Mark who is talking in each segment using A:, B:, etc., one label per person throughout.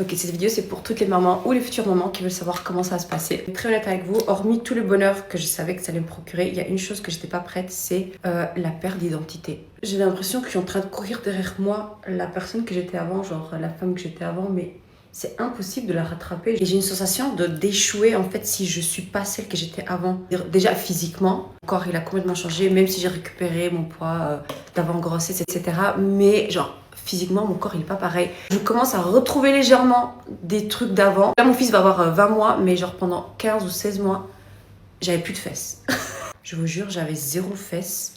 A: Ok, cette vidéo c'est pour toutes les mamans ou les futures mamans qui veulent savoir comment ça va se passer. Très honnête avec vous, hormis tout le bonheur que je savais que ça allait me procurer, il y a une chose que j'étais pas prête, c'est la perte d'identité. J'ai l'impression que je suis en train de courir derrière moi la personne que j'étais avant, genre la femme que j'étais avant, mais c'est impossible de la rattraper. Et j'ai une sensation d'échouer en fait si je suis pas celle que j'étais avant. Déjà physiquement, mon corps il a complètement changé, même si j'ai récupéré mon poids d'avant grossesse, etc. Mais genre physiquement, mon corps, il est pas pareil. Je commence à retrouver légèrement des trucs d'avant. Là, mon fils va avoir 20 mois, mais genre pendant 15 ou 16 mois, j'avais plus de fesses. Je vous jure, j'avais zéro fesses.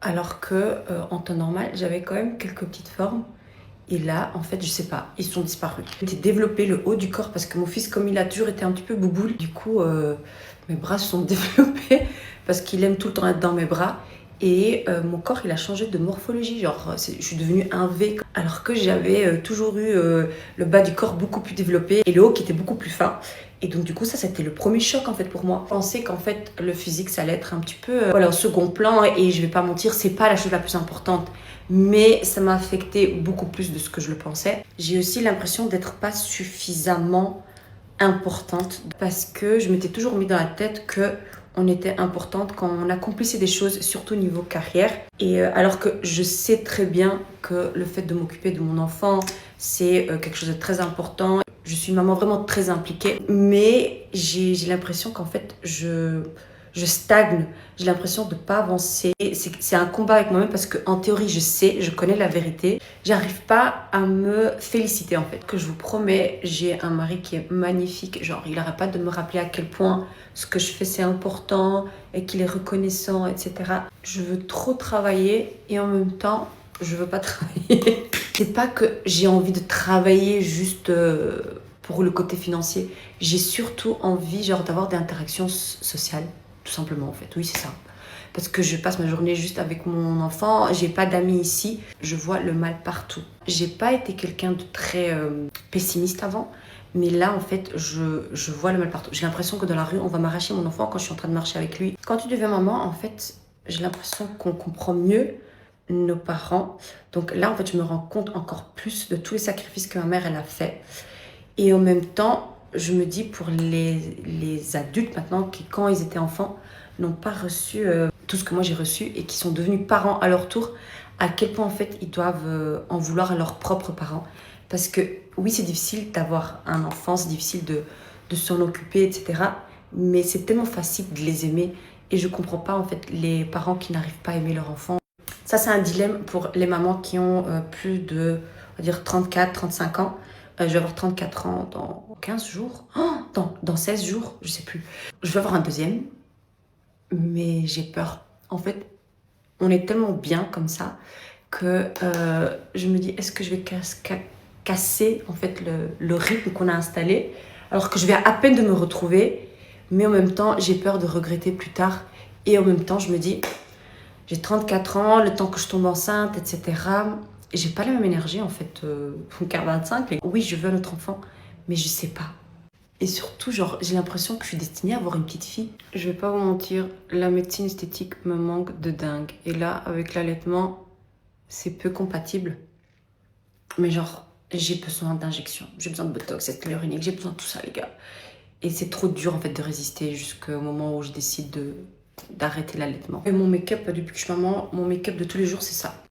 A: Alors que en temps normal, j'avais quand même quelques petites formes. Et là, en fait, je sais pas, ils sont disparus. J'ai développé le haut du corps parce que mon fils, comme il a toujours été un petit peu bouboule, du coup, mes bras se sont développés parce qu'il aime tout le temps être dans mes bras. Et mon corps, il a changé de morphologie. Genre, je suis devenue un V. Alors que j'avais toujours eu le bas du corps beaucoup plus développé et le haut qui était beaucoup plus fin. Et donc, du coup, ça, c'était le premier choc, en fait, pour moi. Je pensais qu'en fait, le physique, ça allait être un petit peu voilà, au second plan. Et je vais pas mentir, c'est pas la chose la plus importante. Mais ça m'a affecté beaucoup plus de ce que je le pensais. J'ai aussi l'impression d'être pas suffisamment importante parce que je m'étais toujours mis dans la tête que on était importante quand on accomplissait des choses, surtout niveau carrière. Et alors que je sais très bien que le fait de m'occuper de mon enfant, c'est quelque chose de très important. Je suis une maman vraiment très impliquée, mais j'ai l'impression qu'en fait, je stagne. J'ai l'impression de ne pas avancer. C'est un combat avec moi-même parce qu'en théorie, je sais, je connais la vérité. J'arrive pas à me féliciter en fait. Que je vous promets, j'ai un mari qui est magnifique. Genre, il n'arrête pas de me rappeler à quel point ce que je fais c'est important et qu'il est reconnaissant, etc. Je veux trop travailler et en même temps, je veux pas travailler. C'est pas que j'ai envie de travailler juste pour le côté financier. J'ai surtout envie genre d'avoir des interactions sociales. Tout simplement en fait, oui c'est ça. Parce que je passe ma journée juste avec mon enfant, j'ai pas d'amis ici, je vois le mal partout. J'ai pas été quelqu'un de très pessimiste avant, mais là en fait je vois le mal partout. J'ai l'impression que dans la rue on va m'arracher mon enfant quand je suis en train de marcher avec lui. Quand tu deviens maman en fait, j'ai l'impression qu'on comprend mieux nos parents. Donc là en fait je me rends compte encore plus de tous les sacrifices que ma mère elle a fait. Et en même temps, je me dis pour les adultes maintenant qui, quand ils étaient enfants, n'ont pas reçu tout ce que moi j'ai reçu et qui sont devenus parents à leur tour, à quel point en fait ils doivent en vouloir à leurs propres parents. Parce que oui, c'est difficile d'avoir un enfant, c'est difficile de s'en occuper, etc. Mais c'est tellement facile de les aimer et je comprends pas en fait les parents qui n'arrivent pas à aimer leur enfant. Ça, c'est un dilemme pour les mamans qui ont plus de, on va dire, 34, 35 ans. Je vais avoir 34 ans dans 15 jours. Oh, dans 16 jours, je sais plus. Je vais avoir un deuxième, mais j'ai peur. En fait, on est tellement bien comme ça que je me dis, est-ce que je vais casser en fait le rythme qu'on a installé alors que je viens à peine de me retrouver, mais en même temps, j'ai peur de regretter plus tard. Et en même temps, je me dis, j'ai 34 ans, le temps que je tombe enceinte, etc. Et j'ai pas la même énergie en fait qu'à 25. Et oui, je veux un autre enfant, mais je sais pas. Et surtout, genre, j'ai l'impression que je suis destinée à avoir une petite fille. Je vais pas vous mentir, la médecine esthétique me manque de dingue. Et là, avec l'allaitement, c'est peu compatible. Mais genre, j'ai besoin d'injections, j'ai besoin de botox, cette hyaluronique, j'ai besoin de tout ça, les gars. Et c'est trop dur en fait de résister jusqu'au moment où je décide d'arrêter l'allaitement. Et mon make-up, depuis que je suis maman, mon make-up de tous les jours, c'est ça.